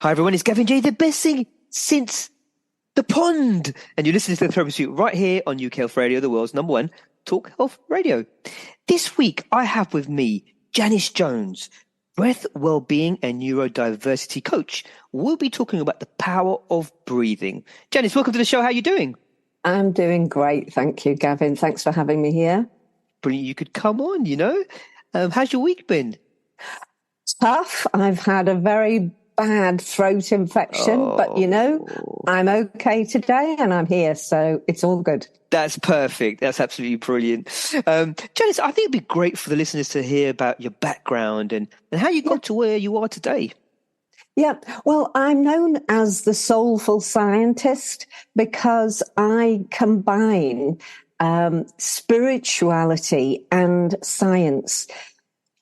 Hi everyone, it's Gavin J, the best thing since the pond. And you're listening to the Therapy Suite right here on UK Health Radio, the world's number one talk health radio. This week I have with me Jannice Jones, breath, wellbeing and neurodiversity coach. We'll be talking about the power of breathing. Jannice, welcome to the show. How are you doing? I'm doing great. Thank you, Gavin. Thanks for having me here. Brilliant. You could come on, How's your week been? Tough. I've had a very bad throat infection, but I'm okay today and I'm here, so it's all good. That's perfect. That's absolutely brilliant. Jannice, I think it'd be great for the listeners to hear about your background and how you got to where you are today. Yeah, well, I'm known as the soulful scientist because I combine spirituality and science.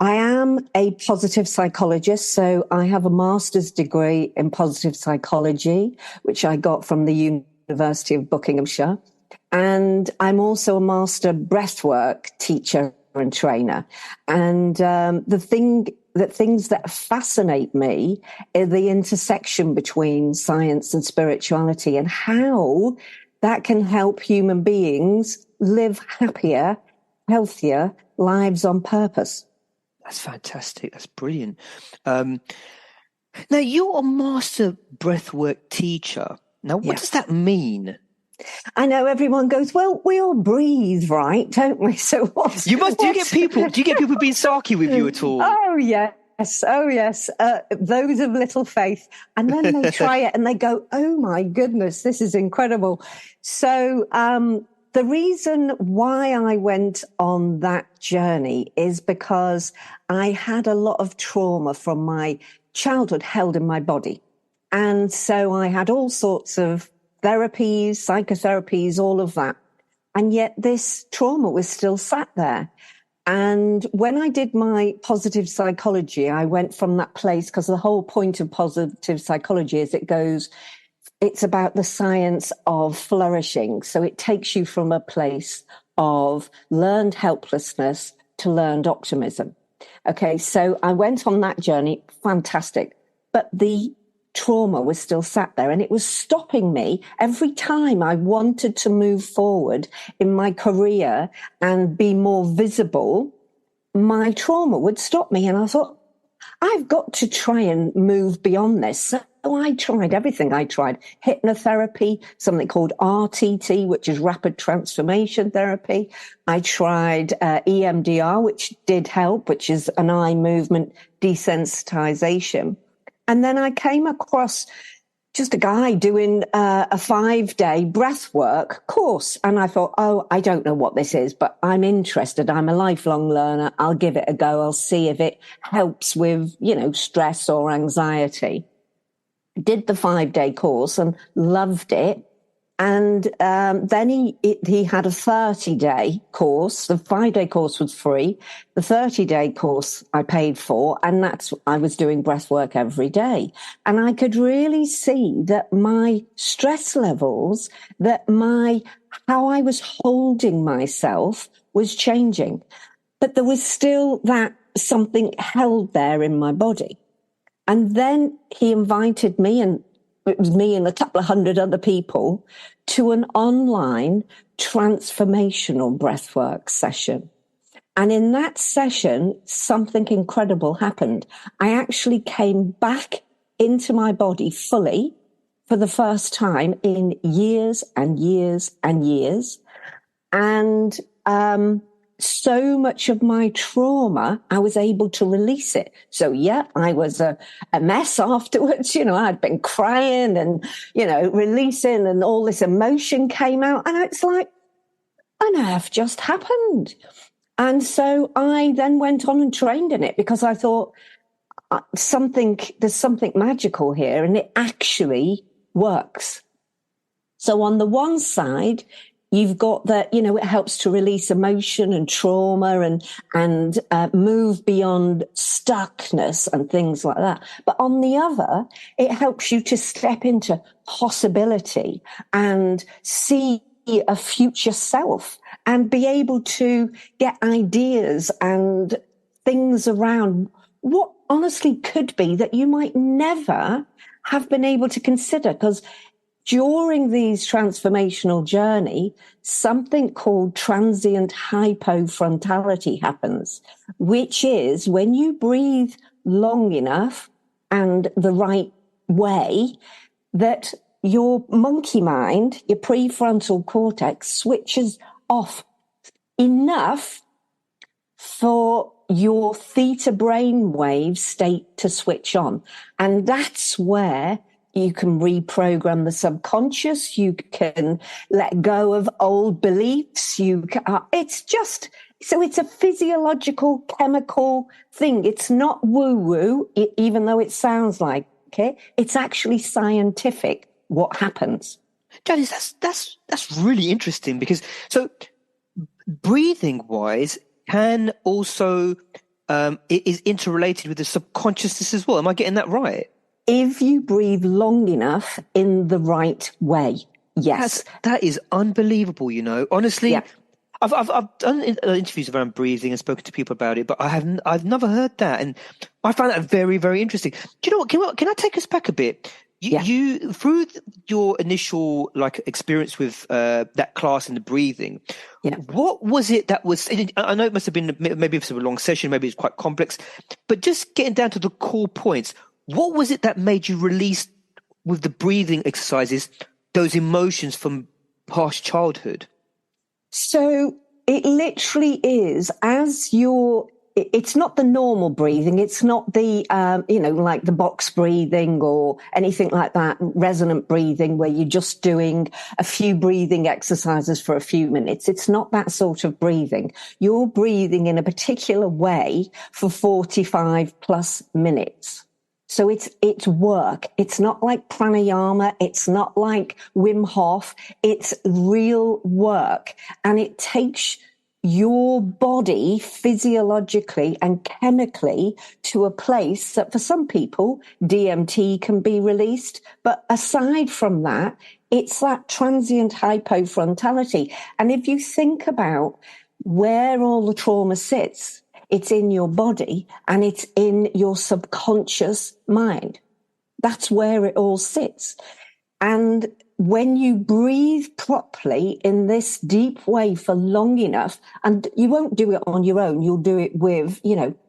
I am a positive psychologist, so I have a master's degree in positive psychology, which I got from the University of Buckinghamshire. And I'm also a master breathwork teacher and trainer. And the things that fascinate me are the intersection between science and spirituality and how that can help human beings live happier, healthier lives on purpose. That's fantastic. That's brilliant. Now, you're a master breathwork teacher. Now, what does that mean? I know everyone goes, well, we all breathe, right? Don't we? So what? Do you get people being sarky with you at all? Oh, yes. Oh, yes. Those of little faith. And then they try it and they go, oh, my goodness, this is incredible. So the reason why I went on that journey is because I had a lot of trauma from my childhood held in my body. And so I had all sorts of therapies, psychotherapies, all of that. And yet this trauma was still sat there. And when I did my positive psychology, I went from that place because the whole point of positive psychology is it's about the science of flourishing. So it takes you from a place of learned helplessness to learned optimism. Okay, so I went on that journey, fantastic. But the trauma was still sat there and it was stopping me every time I wanted to move forward in my career and be more visible. My trauma would stop me. And I thought, I've got to try and move beyond this. So I tried everything. I tried hypnotherapy, something called RTT, which is rapid transformation therapy. I tried EMDR, which did help, which is an eye movement desensitization. And then I came across just a guy doing a 5-day breathwork course. And I thought, I don't know what this is, but I'm interested. I'm a lifelong learner. I'll give it a go. I'll see if it helps with, stress or anxiety. Did the 5-day course and loved it. And then he had a 30-day course. The 5-day course was free. The 30-day course I paid for, and I was doing breath work every day. And I could really see that my stress levels, how I was holding myself was changing. But there was still that something held there in my body. And then he invited me, and it was me and a couple of hundred other people, to an online transformational breathwork session. And in that session, something incredible happened. I actually came back into my body fully for the first time in years and years and years. And so much of my trauma, I was able to release it. So I was a mess afterwards. I'd been crying and, releasing, and all this emotion came out. And it's like, on earth just happened. And so I then went on and trained in it because I thought there's something magical here, and it actually works. So on the one side, you've got that, it helps to release emotion and trauma and move beyond stuckness and things like that. But on the other, it helps you to step into possibility and see a future self and be able to get ideas and things around what honestly could be that you might never have been able to consider, because during these transformational journey, something called transient hypofrontality happens, which is when you breathe long enough and the right way, that your monkey mind, your prefrontal cortex, switches off enough for your theta brainwave state to switch on. And that's where you can reprogram the subconscious. You can let go of old beliefs. It's a physiological, chemical thing. It's not woo-woo, even though it sounds like it. It's actually scientific what happens. Jannice, that's really interesting, because so breathing wise can also it is interrelated with the subconsciousness as well. Am I getting that right? If you breathe long enough in the right way, yes. That is unbelievable, honestly. Yeah. I've done interviews around breathing and spoken to people about it, but I've never heard that, and I find that very, very interesting. Do you know what? Can I take us back a bit? You through your initial experience with that class and the breathing. Yeah. What was it that was? I know it must have been maybe it was a long session, maybe it's quite complex, but just getting down to the core points. What was it that made you release with the breathing exercises those emotions from past childhood? So it literally is it's not the normal breathing. It's not the, like the box breathing or anything like that, resonant breathing where you're just doing a few breathing exercises for a few minutes. It's not that sort of breathing. You're breathing in a particular way for 45 plus minutes. So it's work. It's not like pranayama. It's not like Wim Hof. It's real work. And it takes your body physiologically and chemically to a place that for some people, DMT can be released. But aside from that, it's that transient hypofrontality. And if you think about where all the trauma sits, it's in your body and it's in your subconscious mind. That's where it all sits. And when you breathe properly in this deep way for long enough, and you won't do it on your own, you'll do it with,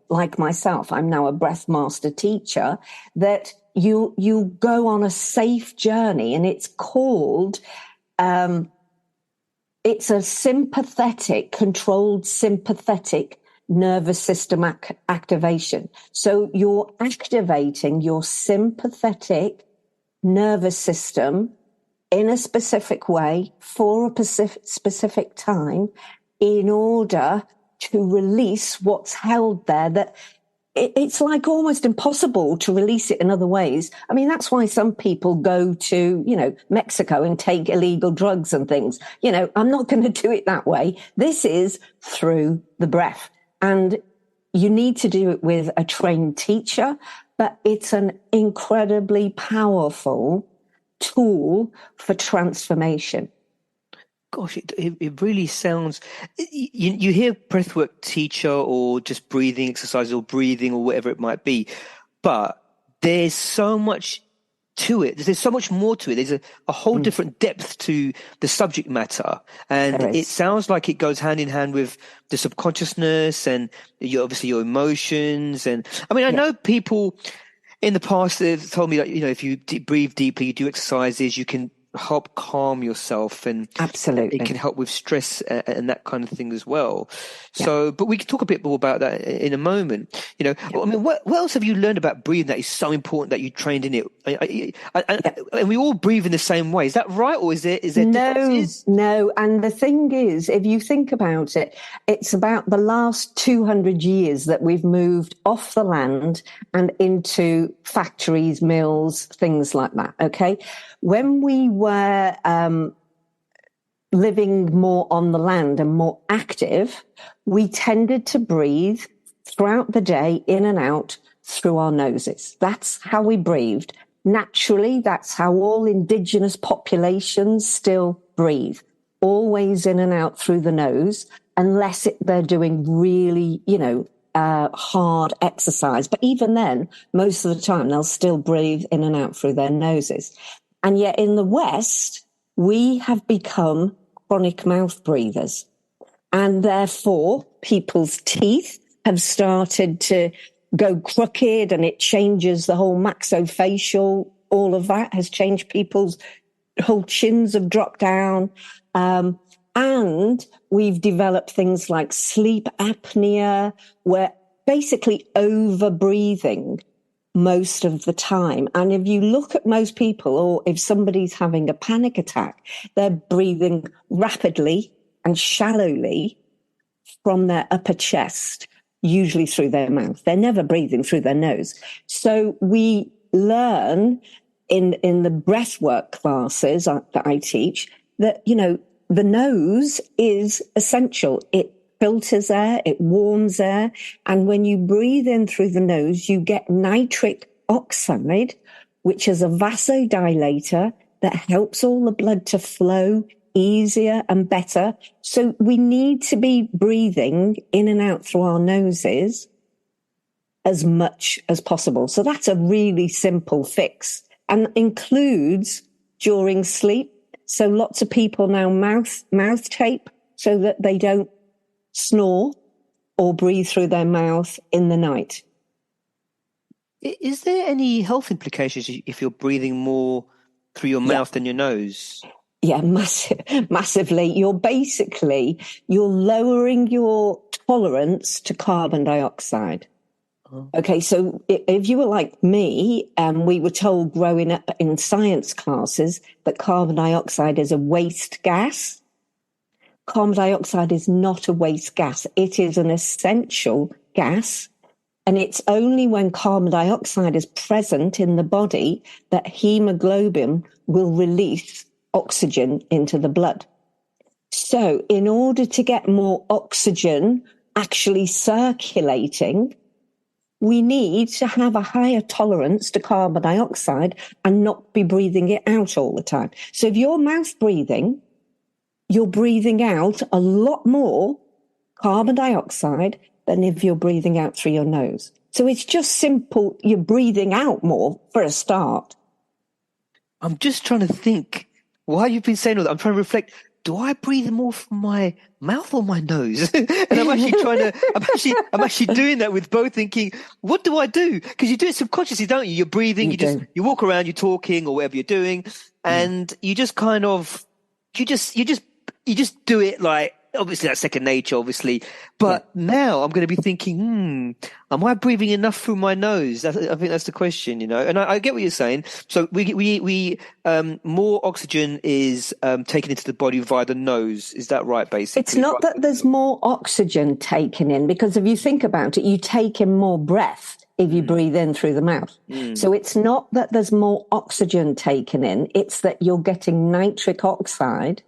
like myself, I'm now a breath master teacher, that you go on a safe journey, and it's called, it's a controlled sympathetic nervous system activation. So you're activating your sympathetic nervous system in a specific way for a specific time in order to release what's held there, that it's like almost impossible to release it in other ways. I mean, that's why some people go to, Mexico and take illegal drugs and things. I'm not going to do it that way. This is through the breath. And you need to do it with a trained teacher, but it's an incredibly powerful tool for transformation. Gosh, it really sounds, you hear breathwork teacher or just breathing exercises or breathing or whatever it might be, but there's so much to it. There's so much more to it. There's a whole different depth to the subject matter. And it sounds like it goes hand in hand with the subconsciousness and obviously your emotions. And I mean, I know people in the past have told me that, if you breathe deeply, you do exercises, you can help calm yourself, and absolutely it can help with stress and that kind of thing as well. So, but we can talk a bit more about that in a moment. I mean, what else have you learned about breathing that is so important that you trained in it? And we all breathe in the same way. Is that right, or is there differences? No. And the thing is, if you think about it, it's about the last 200 years that we've moved off the land and into factories, mills, things like that. Okay. When we were living more on the land and more active, we tended to breathe throughout the day, in and out, through our noses. That's how we breathed. Naturally, that's how all indigenous populations still breathe, always in and out through the nose, unless they're doing really, hard exercise. But even then, most of the time, they'll still breathe in and out through their noses. And yet in the West, we have become chronic mouth breathers. And therefore, people's teeth have started to go crooked, and it changes the whole maxillofacial. All of that has changed. People's whole chins have dropped down. And we've developed things like sleep apnea, where basically over breathing most of the time. And if you look at most people, or if somebody's having a panic attack, they're breathing rapidly and shallowly from their upper chest, usually through their mouth. They're never breathing through their nose. So we learn in the breathwork classes that I teach that, the nose is essential. It filters air, it warms air. And when you breathe in through the nose, you get nitric oxide, which is a vasodilator that helps all the blood to flow easier and better. So we need to be breathing in and out through our noses as much as possible. So that's a really simple fix, and includes during sleep. So lots of people now mouth tape so that they don't snore or breathe through their mouth in the night. Is there any health implications if you're breathing more through your mouth than your nose? Yeah, massively. You're lowering your tolerance to carbon dioxide. Okay, so if you were like me, we were told growing up in science classes that carbon dioxide is a waste gas. Carbon dioxide is not a waste gas. It is an essential gas. And it's only when carbon dioxide is present in the body that hemoglobin will release oxygen into the blood. So in order to get more oxygen actually circulating, we need to have a higher tolerance to carbon dioxide and not be breathing it out all the time. So if you're mouth breathing, you're breathing out a lot more carbon dioxide than if you're breathing out through your nose. So it's just simple. You're breathing out more for a start. I'm just trying to think while you've been saying all that. I'm trying to reflect. Do I breathe more from my mouth or my nose? And I'm actually doing that with both, thinking, what do I do? Because you do it subconsciously, don't you? You're breathing, you walk around, you're talking or whatever you're doing, and you just kind of, you just do it like, obviously that's second nature, obviously. But now I'm going to be thinking, am I breathing enough through my nose? I think that's the question, And I get what you're saying. So we more oxygen is taken into the body via the nose. Is that right, basically? It's not that there's more oxygen taken in, because if you think about it, you take in more breath if you breathe in through the mouth. So it's not that there's more oxygen taken in. It's that you're getting nitric oxide.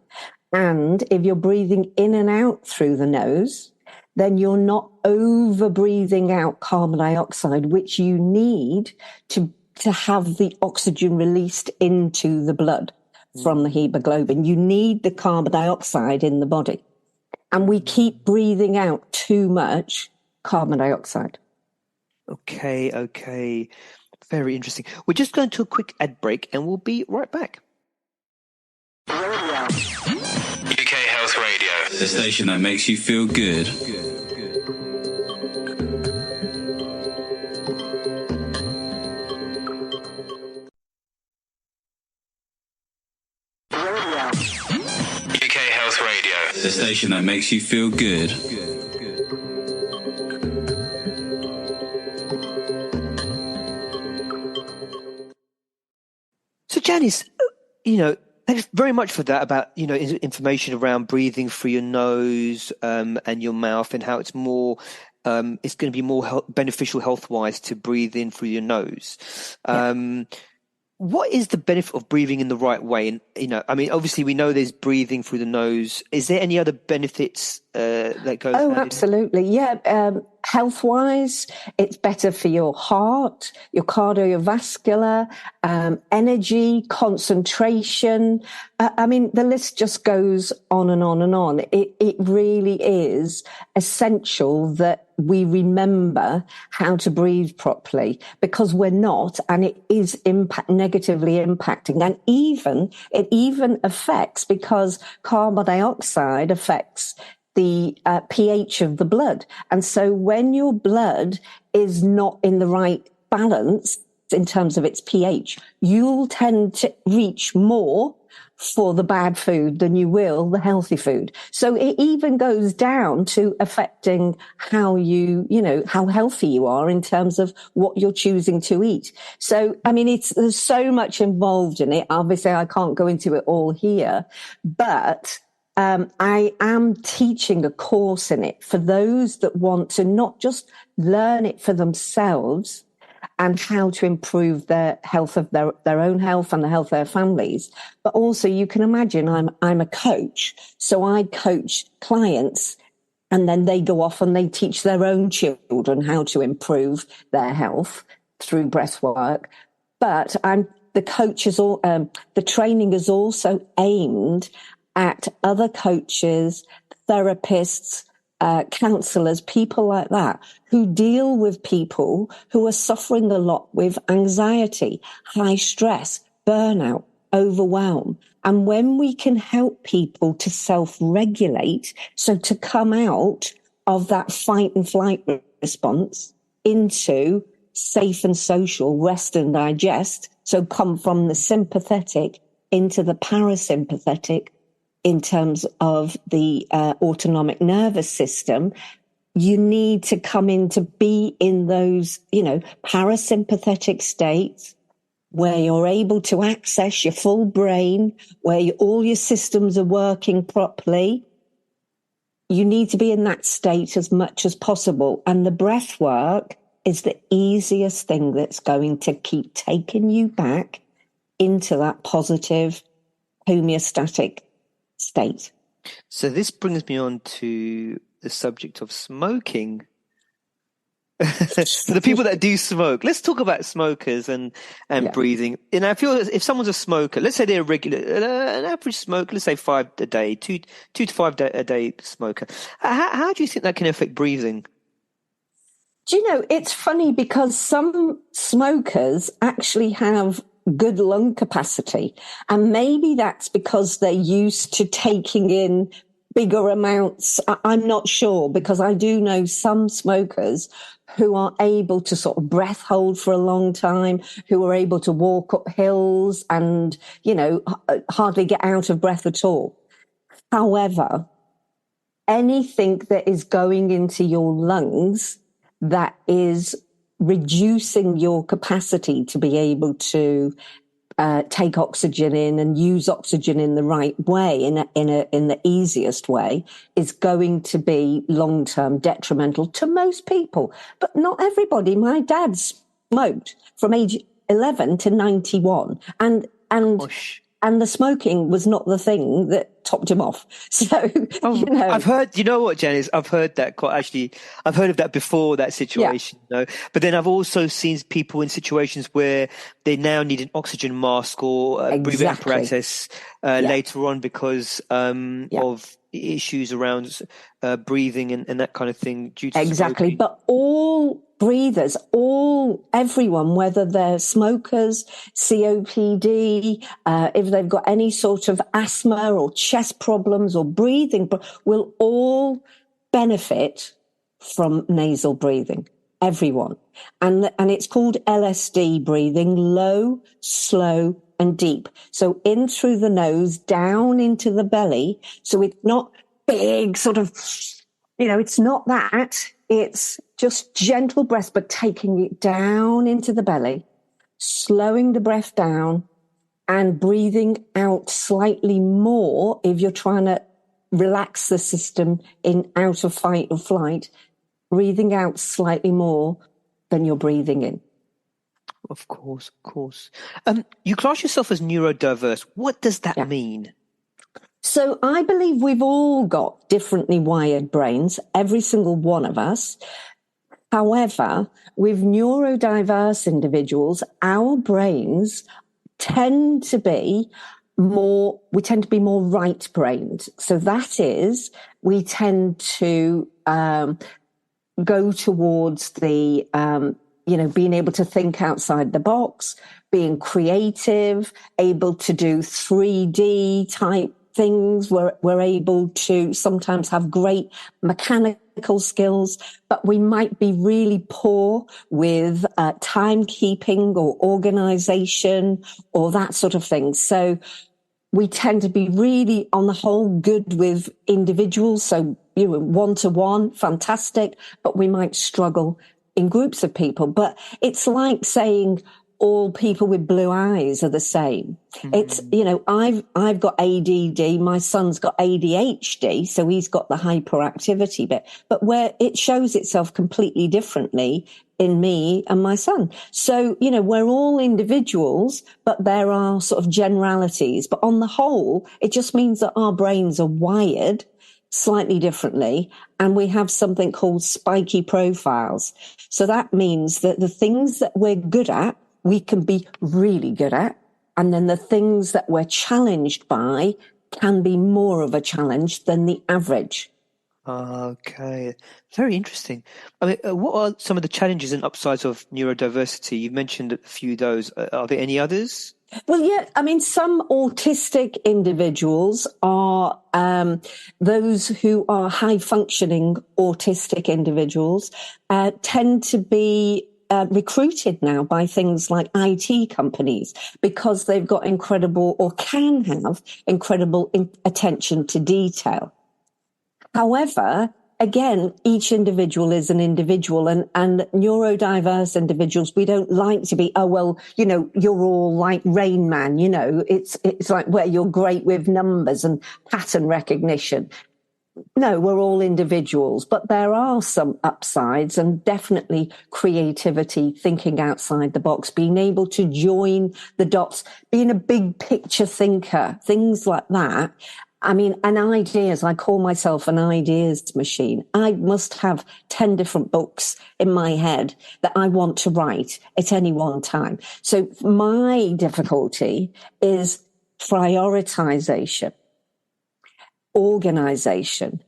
And if you're breathing in and out through the nose, then you're not over breathing out carbon dioxide, which you need to have the oxygen released into the blood from the hemoglobin. You need the carbon dioxide in the body. And we keep breathing out too much carbon dioxide. Okay. Very interesting. We're just going to a quick ad break and we'll be right back. UK Health Radio, the station that makes you feel good. UK Health Radio, the station that makes you feel good. So, Jannice, thanks very much for that about, information around breathing through your nose and your mouth, and how it's more, it's going to be more beneficial health-wise to breathe in through your nose. What is the benefit of breathing in the right way? And, obviously we know there's breathing through the nose. Is there any other benefits that goes Oh, hand in hand? absolutely. Yeah. Health-wise, it's better for your heart, your cardiovascular, energy, concentration. I mean, the list just goes on and on and on. It really is essential that we remember how to breathe properly, because we're not, and it is negatively impacting. And it even affects, because carbon dioxide affects the pH of the blood. And so when your blood is not in the right balance in terms of its pH, you'll tend to reach more for the bad food than you will the healthy food. So it even goes down to affecting how how healthy you are in terms of what you're choosing to eat. So, I mean, there's so much involved in it. Obviously, I can't go into it all here, but I am teaching a course in it for those that want to not just learn it for themselves and how to improve their health of their own health and the health of their families. But also, you can imagine I'm a coach, so I coach clients, and then they go off and they teach their own children how to improve their health through breath work. But the training is also aimed at other coaches, therapists, counselors, people like that, who deal with people who are suffering a lot with anxiety, high stress, burnout, overwhelm. And when we can help people to self-regulate, so to come out of that fight and flight response into safe and social, rest and digest, so come from the sympathetic into the parasympathetic, in terms of the autonomic nervous system, you need to come in to be in those, parasympathetic states where you're able to access your full brain, where all your systems are working properly. You need to be in that state as much as possible. And the breath work is the easiest thing that's going to keep taking you back into that positive homeostatic state. So this brings me on to the subject of smoking. For the people that do smoke, let's talk about smokers and breathing. And I feel if someone's a smoker, let's say they're an average smoker, let's say 5 a day, two to 5 a day smoker. How do you think that can affect breathing? Do you know, it's funny because some smokers actually have good lung capacity. And maybe that's because they're used to taking in bigger amounts. I'm not sure, because I do know some smokers who are able to sort of breath hold for a long time, who are able to walk up hills and, hardly get out of breath at all. However, anything that is going into your lungs that is reducing your capacity to be able to take oxygen in and use oxygen in the right way, in the easiest way, is going to be long-term detrimental to most people, but not everybody. My dad smoked from age 11 to 91, and the smoking was not the thing that topped him off. So, I've heard, you know what, Jannice, I've heard that I've heard of that before, that situation, but then I've also seen people in situations where they now need an oxygen mask or breathing apparatus later on because of issues around breathing and that kind of thing due to smoking. But all breathers, everyone, whether they're smokers, COPD, if they've got any sort of asthma or chest problems or breathing, will all benefit from nasal breathing. Everyone. And it's called LSD breathing, low, slow, and deep. So in through the nose, down into the belly. So it's not big sort of, it's not that. It's just gentle breath, but taking it down into the belly, slowing the breath down and breathing out slightly more if you're trying to relax the system out of fight or flight, breathing out slightly more than you're breathing in. Of course. You class yourself as neurodiverse. What does that mean? So I believe we've all got differently wired brains, every single one of us. However, with neurodiverse individuals, our brains tend to be more right-brained. So that is, we tend to go towards the, being able to think outside the box, being creative, able to do 3D type things. We're able to sometimes have great mechanical skills, but we might be really poor with timekeeping or organization or that sort of thing. So we tend to be really, on the whole, good with individuals. So, one-to-one, fantastic, but we might struggle in groups of people. But it's like saying all people with blue eyes are the same. It's, I've got ADD, my son's got ADHD, so he's got the hyperactivity bit, but where it shows itself completely differently in me and my son. So, we're all individuals, but there are sort of generalities. But on the whole, it just means that our brains are wired slightly differently, and we have something called spiky profiles. So that means that the things that we're good at, we can be really good at. And then the things that we're challenged by can be more of a challenge than the average. Okay, very interesting. I mean, what are some of the challenges and upsides of neurodiversity? You mentioned a few of those. Are there any others? Well, yeah, I mean, some autistic individuals are those who are high-functioning autistic individuals tend to be recruited now by things like IT companies because they've got incredible, or can have incredible attention to detail. However, again, each individual is an individual, and neurodiverse individuals, we don't like to be, you're all like Rain Man, it's like where you're great with numbers and pattern recognition. No, we're all individuals, but there are some upsides, and definitely creativity, thinking outside the box, being able to join the dots, being a big picture thinker, things like that. I mean, and ideas, I call myself an ideas machine. I must have 10 different books in my head that I want to write at any one time. So my difficulty is prioritization, organization,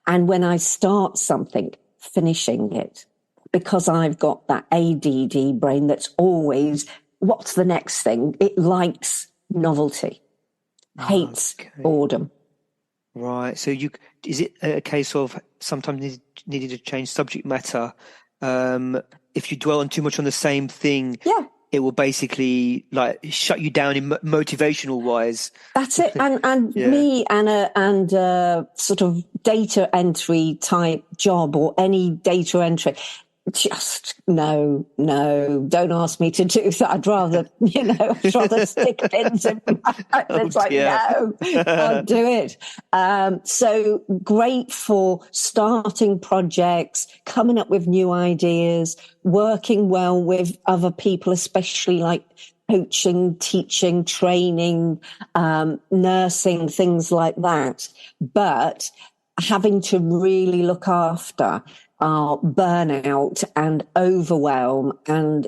and when I start something, finishing it, because I've got that ADD brain that's always, what's the next thing? It likes novelty, hates boredom. Right. So is it a case of sometimes needing to change subject matter? If you dwell on too much on the same thing, it will basically like shut you down in motivational wise. That's it. And me and a sort of data entry type job, or any data entry, just no, don't ask me to do that. I'd rather stick pins in my head. It's no, can't do it. So great for starting projects, coming up with new ideas, working well with other people, especially like coaching, teaching, training, nursing, things like that. But having to really look after our burnout and overwhelm, and,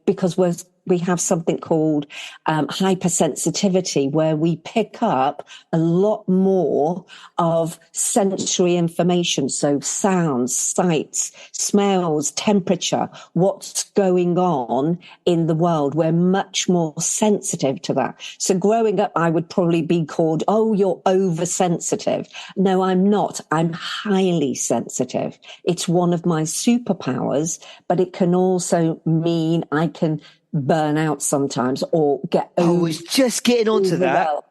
because we have something called hypersensitivity, where we pick up a lot more of sensory information. So sounds, sights, smells, temperature, what's going on in the world. We're much more sensitive to that. So growing up, I would probably be called, oh, you're oversensitive. No, I'm not. I'm highly sensitive. It's one of my superpowers, but it can also mean I can burn out sometimes, or get I was just getting onto that.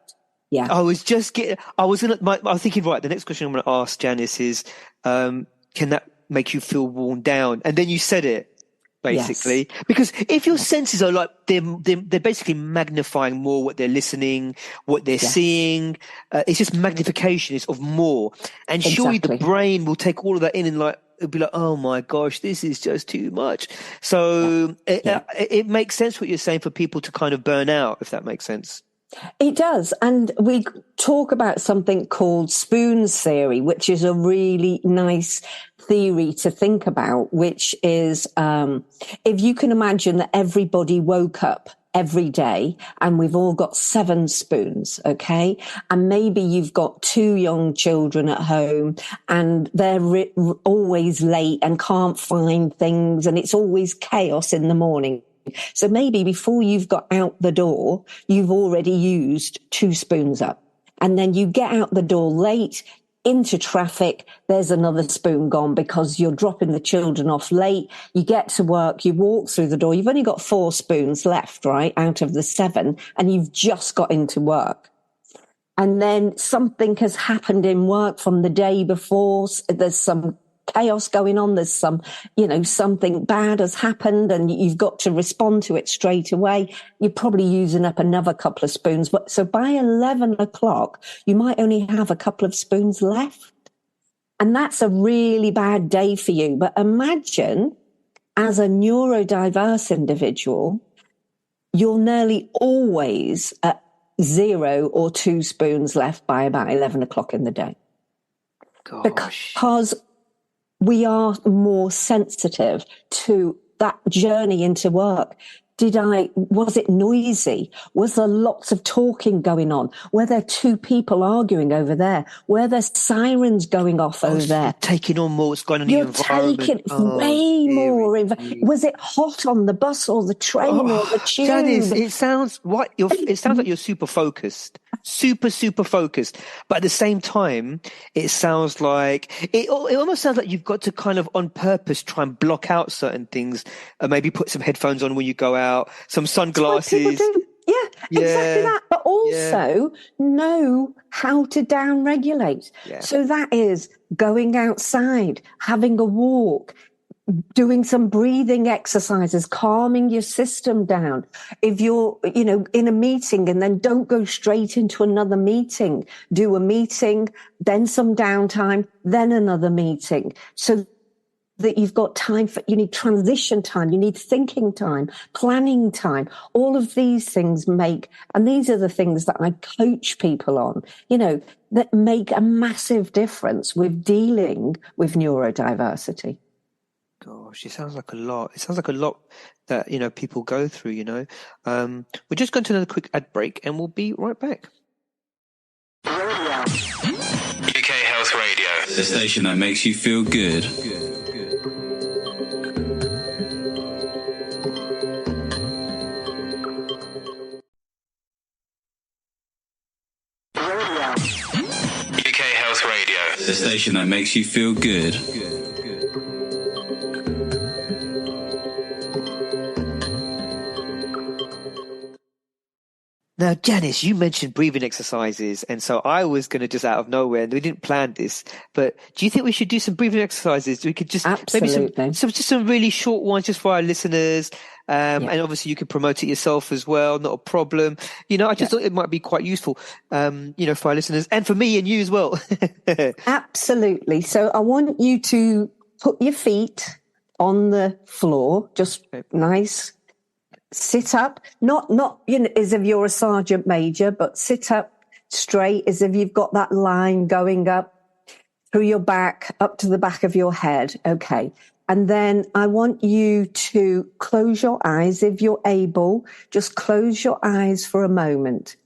Yeah. I was thinking, right, the next question I'm going to ask Jannice is, can that make you feel worn down? And then you said it, basically. Yes. Because if your senses are like, they're basically magnifying more what they're listening, what they're seeing. It's just magnification. It's of more. And surely the brain will take all of that in and it'll be like, oh my gosh, this is just too much. So it makes sense what you're saying for people to kind of burn out, if that makes sense. It does. And we talk about something called spoons theory, which is a really nice theory to think about, which is if you can imagine that everybody woke up every day and we've all got 7 spoons, okay? And maybe you've got 2 young children at home and they're always late and can't find things and it's always chaos in the morning. So maybe before you've got out the door, you've already used 2 spoons up. And then you get out the door late into traffic, there's another spoon gone because you're dropping the children off late. You get to work, you walk through the door, you've only got 4 spoons left, right, out of the 7, and you've just got into work. And then something has happened in work from the day before. There's some chaos going on. There's some, something bad has happened and you've got to respond to it straight away. You're probably using up another couple of spoons. But so by 11 o'clock, you might only have a couple of spoons left. And that's a really bad day for you. But imagine as a neurodiverse individual, you're nearly always at 0 or 2 spoons left by about 11 o'clock in the day. Gosh. Because we are more sensitive to that journey into work. Was it noisy? Was there lots of talking going on? Were there 2 people arguing over there? Were there sirens going off over there? Taking on more what's going on in the environment. You're taking way more. Was it hot on the bus or the train or the tube? Jannice, it sounds like you're super focused. Super focused. But at the same time, it sounds like it almost sounds like you've got to kind of on purpose try and block out certain things. Maybe put some headphones on when you go out, some sunglasses. Yeah, exactly that. But also know how to down-regulate. Yeah. So that is going outside, having a walk, doing some breathing exercises, calming your system down. If you're, in a meeting and then don't go straight into another meeting, do a meeting, then some downtime, then another meeting. So that you've got you need transition time, you need thinking time, planning time. All of these things and these are the things that I coach people on, that make a massive difference with dealing with neurodiversity. Gosh, it sounds like a lot. It sounds like a lot that, people go through, We're just going to another quick ad break and we'll be right back. UK Health Radio, the station that makes you feel good. UK Health Radio, the station that makes you feel good. Now, Jannice, you mentioned breathing exercises, and so I was going to just out of nowhere, and we didn't plan this, but do you think we should do some breathing exercises? We could just Absolutely. maybe some really short ones just for our listeners, and obviously you can promote it yourself as well, not a problem. I just thought it might be quite useful, for our listeners and for me and you as well. Absolutely. So I want you to put your feet on the floor, just nice. Sit up, not as if you're a sergeant major, but sit up straight as if you've got that line going up through your back, up to the back of your head. Okay. And then I want you to close your eyes if you're able. Just close your eyes for a moment.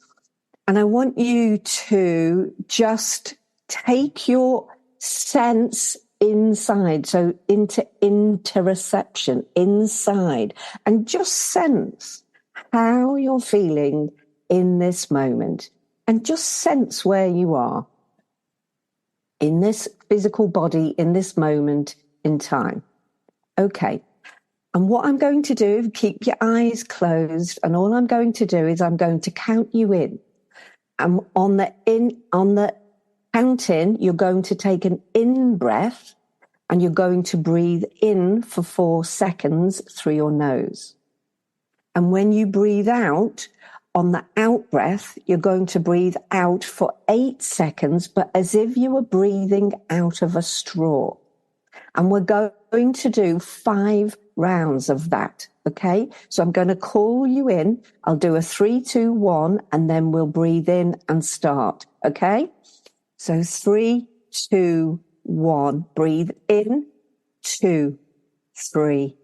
And I want you to just take your sense inside, so into interoception, inside, and just sense how you're feeling in this moment, and just sense where you are in this physical body, in this moment in time. Okay. And what I'm going to do, keep your eyes closed, and all I'm going to do is I'm going to count you in. And on the count in, you're going to take an in breath and you're going to breathe in for 4 seconds through your nose. And when you breathe out, on the out breath, you're going to breathe out for 8 seconds, but as if you were breathing out of a straw. And we're going to do 5 rounds of that. Okay. So I'm going to call you in. I'll do a 3, 2, 1, and then we'll breathe in and start. Okay. So 3, 2, 1, breathe in, 2, 3,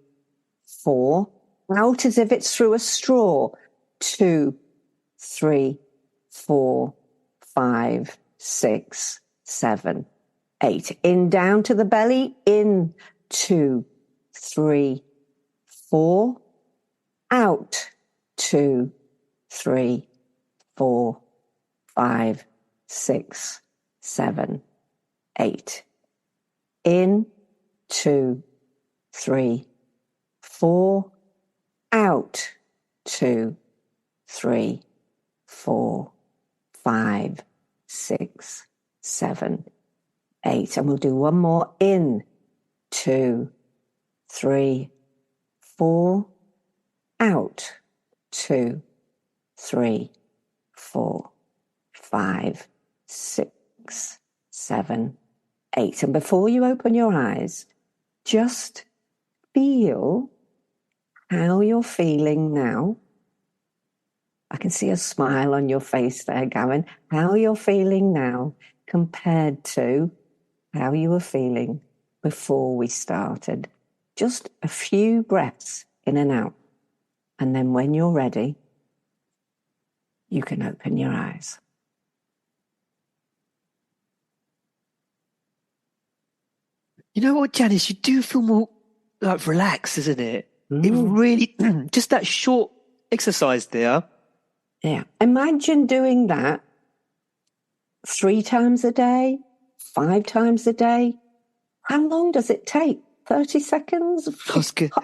4, out as if it's through a straw, 2, 3, 4, 5, 6, 7, 8. In down to the belly, in, 2, 3, 4, out, 2, 3, 4, 5, 6, 7, 8. In, 2, 3, 4, out, 2, 3, 4, 5, 6, 7, 8. And we'll do one more. In, 2, 3, 4, out, 2, 3, 4, 5, 6, 7, 8. And before you open your eyes, just feel how you're feeling now. I can see a smile on your face there, Gavin. How you're feeling now compared to how you were feeling before we started. Just a few breaths in and out. And then when you're ready, you can open your eyes. You know what, Janice? You do feel more like relaxed, isn't it? It really, just that short exercise there. Yeah. Imagine doing that 3 times a day, 5 times a day. How long does it take? 30 seconds?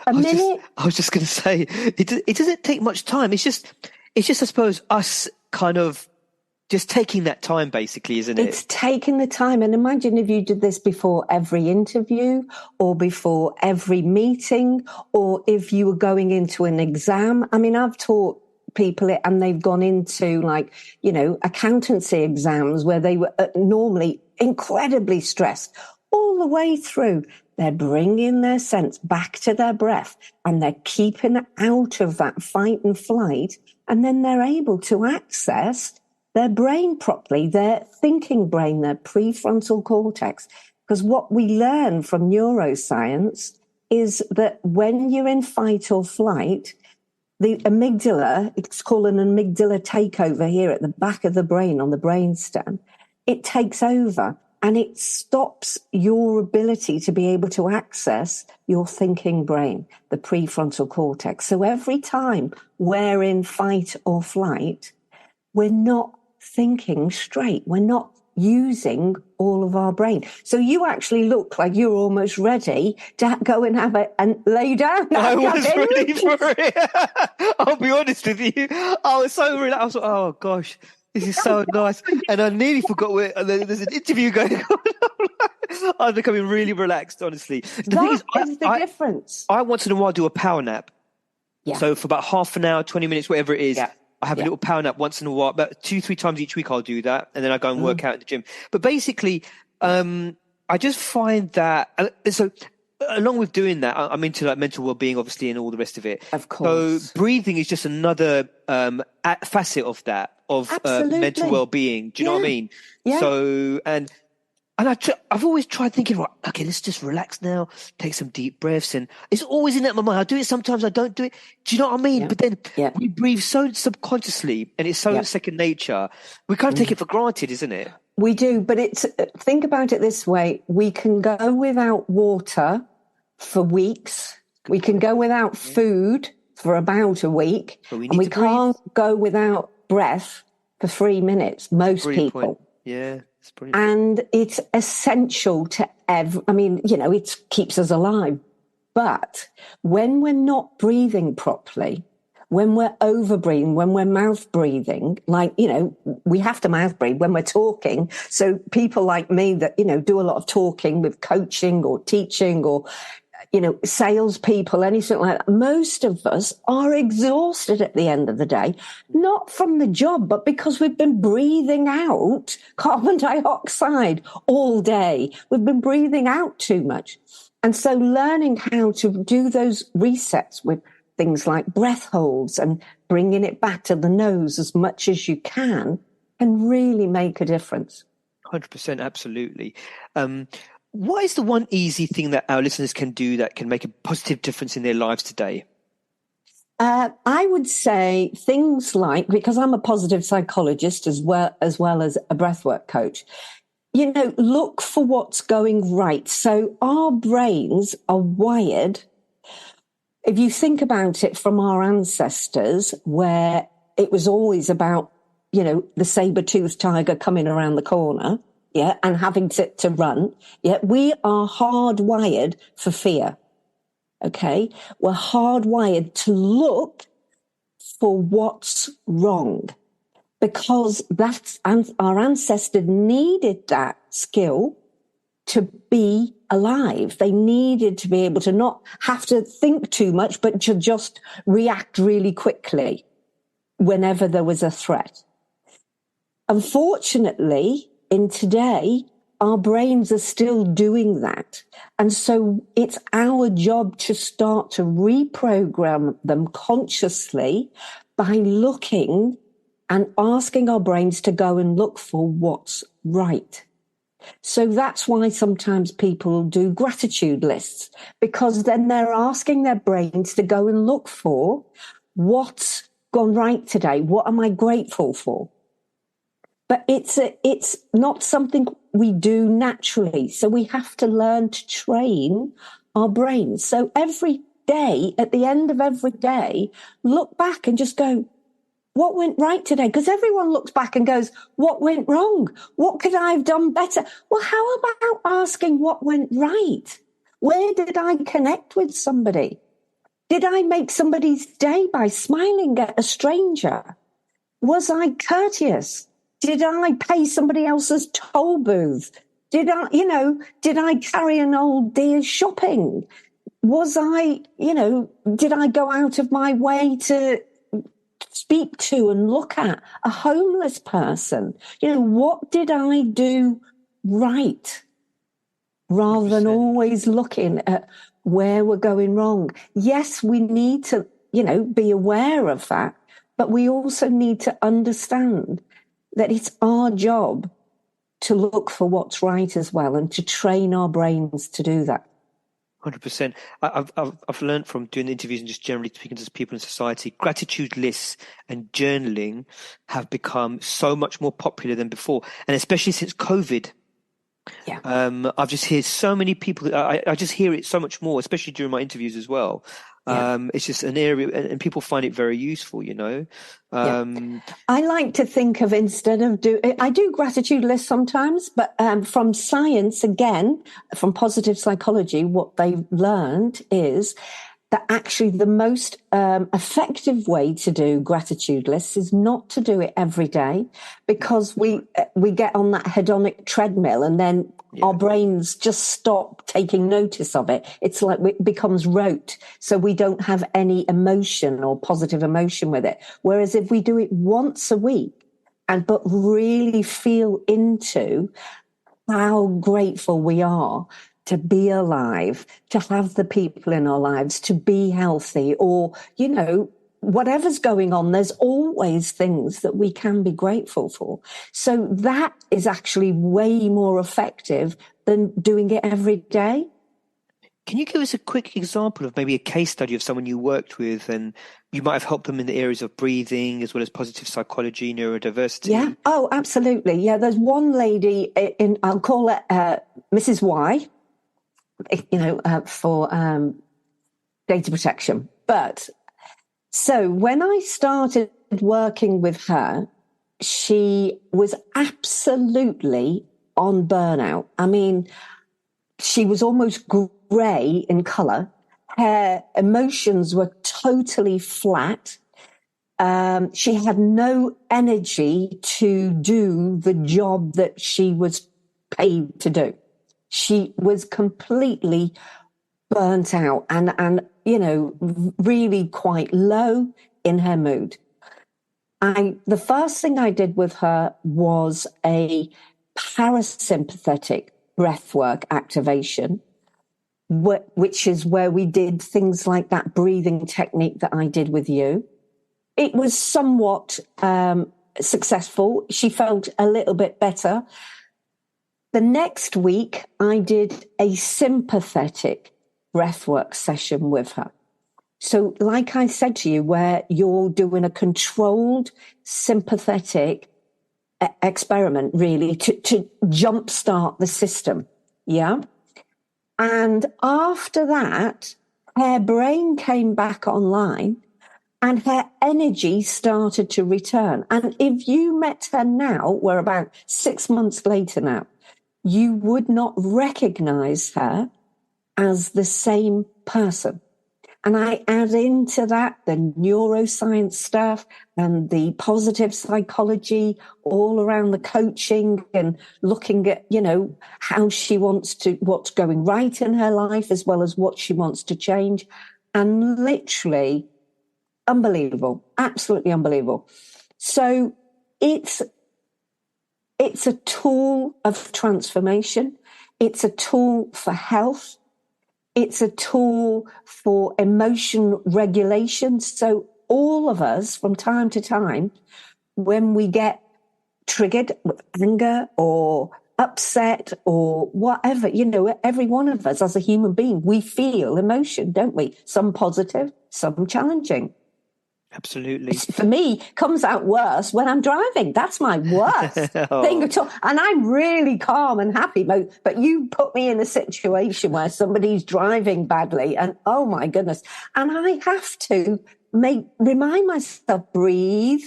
A minute? I was just going to say, it doesn't take much time. It's just, I suppose, us kind of just taking that time, basically, isn't it? It's taking the time. And imagine if you did this before every interview or before every meeting, or if you were going into an exam. I mean, I've taught people it and they've gone into accountancy exams where they were normally incredibly stressed all the way through. They're bringing their sense back to their breath and they're keeping it out of that fight and flight. And then they're able to access their brain properly, their thinking brain, their prefrontal cortex. Because what we learn from neuroscience is that when you're in fight or flight, the amygdala, it's called an amygdala takeover here at the back of the brain on the brainstem, it takes over and it stops your ability to be able to access your thinking brain, the prefrontal cortex. So every time we're in fight or flight, we're not thinking straight. We're not using all of our brain. So you actually look like you're almost ready to go and have it and lay down. I was ready for it. I'll be honest with you. I was so relaxed. I was like, oh gosh, this is so nice. And I nearly forgot there's an interview going on. I was becoming really relaxed, honestly. The thing is, the difference. I once in a while do a power nap. Yeah. So for about half an hour, 20 minutes, whatever it is, Yeah. I have a little power nap once in a while. About 2-3 times each week I'll do that. And then I go and work out at the gym. But basically, I just find that, so along with doing that, I'm into like mental well-being, obviously, and all the rest of it. Of course. So breathing is just another facet of that, of mental well-being. Do you know what I mean? Yeah. So, and I've always tried thinking, right, okay, let's just relax now, take some deep breaths. And it's always in my mind. I do it sometimes, I don't do it. Do you know what I mean? Yeah. But then we breathe so subconsciously and it's so second nature. We kind of take it for granted, isn't it? We do, but think about it this way. We can go without water for weeks. We can go without food for about a week. But we can't go without breath for 3 minutes, most Brilliant people. point. Yeah, it's brilliant. And it's essential to it keeps us alive. But when we're not breathing properly, when we're over breathing, when we're mouth breathing, we have to mouth breathe when we're talking. So people like me that, do a lot of talking with coaching or teaching salespeople, anything like that, most of us are exhausted at the end of the day, not from the job, but because we've been breathing out carbon dioxide all day. We've been breathing out too much. And so learning how to do those resets with things like breath holds and bringing it back to the nose as much as you can really make a difference. 100%, absolutely. What is the one easy thing that our listeners can do that can make a positive difference in their lives today? I would say things like, because I'm a positive psychologist as well as a breathwork coach, look for what's going right. So our brains are wired, if you think about it from our ancestors, where it was always about, the saber-toothed tiger coming around the corner, and having to run, we are hardwired for fear, okay? We're hardwired to look for what's wrong because our ancestors needed that skill to be alive. They needed to be able to not have to think too much, but to just react really quickly whenever there was a threat. Unfortunately, in today, our brains are still doing that. And so it's our job to start to reprogram them consciously by looking and asking our brains to go and look for what's right. So that's why sometimes people do gratitude lists, because then they're asking their brains to go and look for what's gone right today. What am I grateful for? But it's not something we do naturally. So we have to learn to train our brains. So every day, at the end of every day, look back and just go, what went right today? Because everyone looks back and goes, what went wrong? What could I have done better? Well, how about asking what went right? Where did I connect with somebody? Did I make somebody's day by smiling at a stranger? Was I courteous? Did I pay somebody else's toll booth? Did I carry an old dear shopping? Did I go out of my way to speak to and look at a homeless person? What did I do right? Rather 100%. Than always looking at where we're going wrong. Yes, we need to, be aware of that, but we also need to understand that it's our job to look for what's right as well and to train our brains to do that. 100%. I've learned from doing interviews and just generally speaking to people in society, gratitude lists and journaling have become so much more popular than before, and especially since COVID. Yeah. I've just heard so many people. I just hear it so much more, especially during my interviews as well. It's just an area, and people find it very useful, I like to think of, instead of I do gratitude lists sometimes, but from science, again, from positive psychology, what they've learned is that actually the most effective way to do gratitude lists is not to do it every day, because we get on that hedonic treadmill and then our brains just stop taking notice of it. It's like it becomes rote, so we don't have any emotion or positive emotion with it. Whereas if we do it once a week but really feel into how grateful we are to be alive, to have the people in our lives, to be healthy, or, whatever's going on, there's always things that we can be grateful for. So that is actually way more effective than doing it every day. Can you give us a quick example of maybe a case study of someone you worked with and you might have helped them in the areas of breathing as well as positive psychology, neurodiversity? Yeah. Oh, absolutely. Yeah. There's one lady I'll call it Mrs. Y, for data protection. But so when I started working with her, she was absolutely on burnout. I mean, she was almost grey in colour. Her emotions were totally flat. She had no energy to do the job that she was paid to do. She was completely burnt out and really quite low in her mood. The first thing I did with her was a parasympathetic breathwork activation, which is where we did things like that breathing technique that I did with you. It was somewhat successful. She felt a little bit better. The next week, I did a sympathetic breathwork session with her. So like I said to you, where you're doing a controlled sympathetic experiment, really, to jumpstart the system. Yeah. And after that, her brain came back online and her energy started to return. And if you met her now, we're about 6 months later now, you would not recognize her as the same person. And I add into that the neuroscience stuff and the positive psychology all around the coaching and looking at, how she wants to, what's going right in her life as well as what she wants to change. And literally unbelievable, absolutely unbelievable. So it's a tool of transformation. It's a tool for health. It's a tool for emotion regulation. So all of us, from time to time, when we get triggered with anger or upset or whatever, every one of us as a human being, we feel emotion, don't we? Some positive, some challenging. Absolutely. For me, comes out worse when I'm driving. That's my worst thing at all. And I'm really calm and happy. But you put me in a situation where somebody's driving badly and oh my goodness. And I have to remind myself, breathe,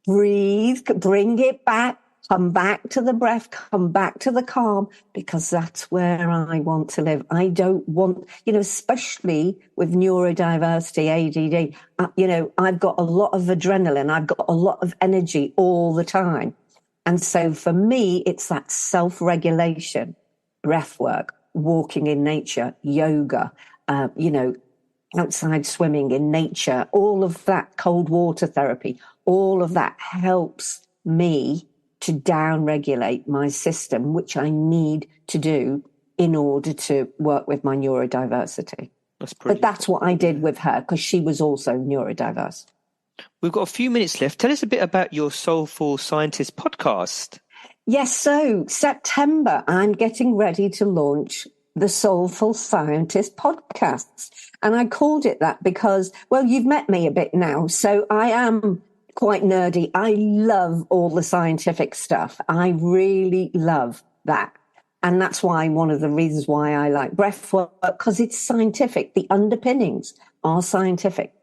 bring it back, come back to the breath, come back to the calm, because that's where I want to live. I don't want, especially with neurodiversity, ADD, I've got a lot of adrenaline. I've got a lot of energy all the time. And so for me, it's that self-regulation, breath work, walking in nature, yoga, outside swimming in nature, all of that, cold water therapy, all of that helps me to down-regulate my system, which I need to do in order to work with my neurodiversity. But that's what I did with her, because she was also neurodiverse. We've got a few minutes left. Tell us a bit about your Soulful Scientist podcast. Yes, so September, I'm getting ready to launch the Soulful Scientist podcasts. And I called it that because, well, you've met me a bit now, so I am quite nerdy. I love all the scientific stuff. I really love that. And that's why one of the reasons why I like breathwork, because it's scientific. The underpinnings are scientific.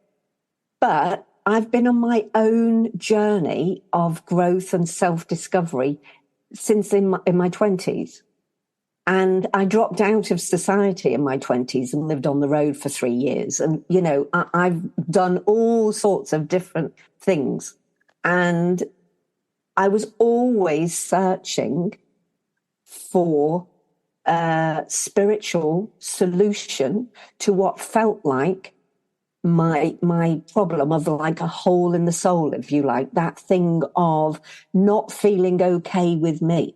But I've been on my own journey of growth and self-discovery since in my 20s. And I dropped out of society in my 20s and lived on the road for 3 years. And, I've done all sorts of different things. And I was always searching for a spiritual solution to what felt like my problem of like a hole in the soul, if you like, that thing of not feeling okay with me.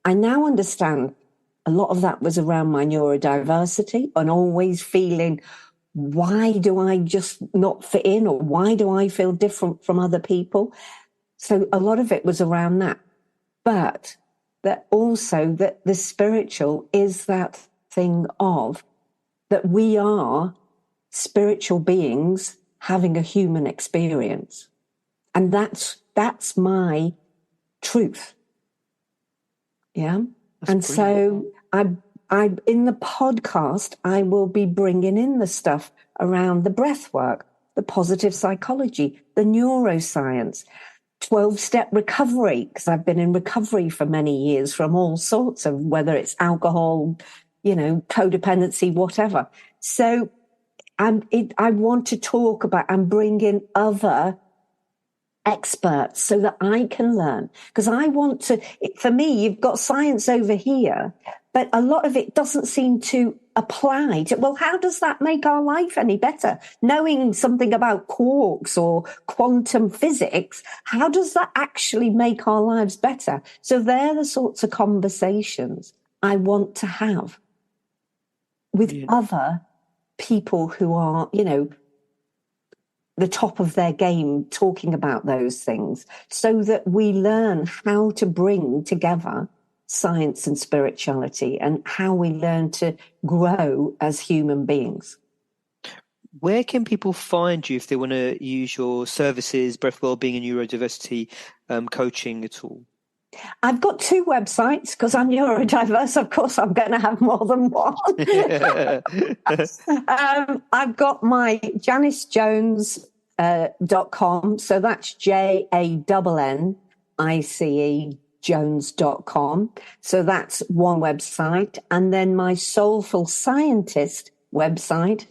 I now understand a lot of that was around my neurodiversity and always feeling, why do I just not fit in, or why do I feel different from other people? So a lot of it was around that. But that also that the spiritual is that thing of that we are spiritual beings having a human experience. And that's my truth. Yeah. And so I in the podcast, I will be bringing in the stuff around the breath work, the positive psychology, the neuroscience, 12-step recovery, because I've been in recovery for many years from all sorts of, whether it's alcohol, codependency, whatever. So I want to talk about and bring in other experts so that I can learn, because I want to, for me, you've got science over here, but a lot of it doesn't seem to apply to, well, how does that make our life any better? Knowing something about quarks or quantum physics, how does that actually make our lives better? So they're the sorts of conversations I want to have with other people who are, the top of their game talking about those things, so that we learn how to bring together science and spirituality and how we learn to grow as human beings. Where can people find you if they want to use your services, breath wellbeing and neurodiversity coaching at all? I've got 2 websites because I'm neurodiverse. Of course, I'm going to have more than one. I've got my JanniceJones.com. So that's JANNICE Jones.com. So that's one website. And then my Soulful Scientist website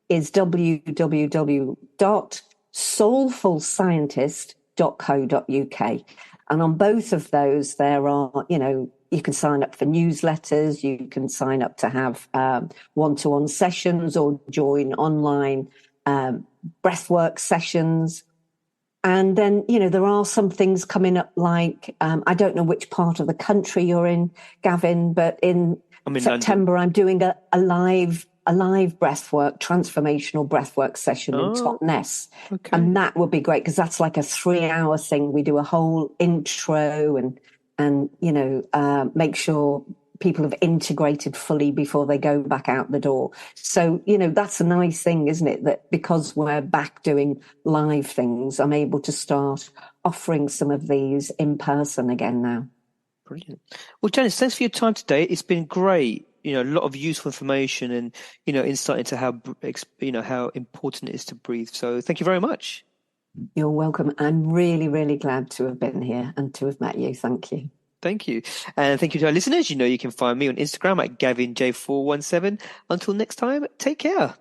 is www.soulfulscientist.co.uk. And on both of those, there are, you can sign up for newsletters, you can sign up to have one-to-one sessions or join online breathwork sessions. And then, there are some things coming up like, I don't know which part of the country you're in, Gavin, but in September, London. I'm doing a live breathwork, transformational breathwork session in Totnes. Okay. And that would be great because that's like a 3-hour thing. We do a whole intro and make sure people have integrated fully before they go back out the door. So, that's a nice thing, isn't it? That because we're back doing live things, I'm able to start offering some of these in person again now. Brilliant. Well, Jannice, thanks for your time today. It's been great. A lot of useful information and, insight into how important it is to breathe. So thank you very much. You're welcome. I'm really, really glad to have been here and to have met you. Thank you. Thank you. And thank you to our listeners. You can find me on Instagram at GavinJ417. Until next time, take care.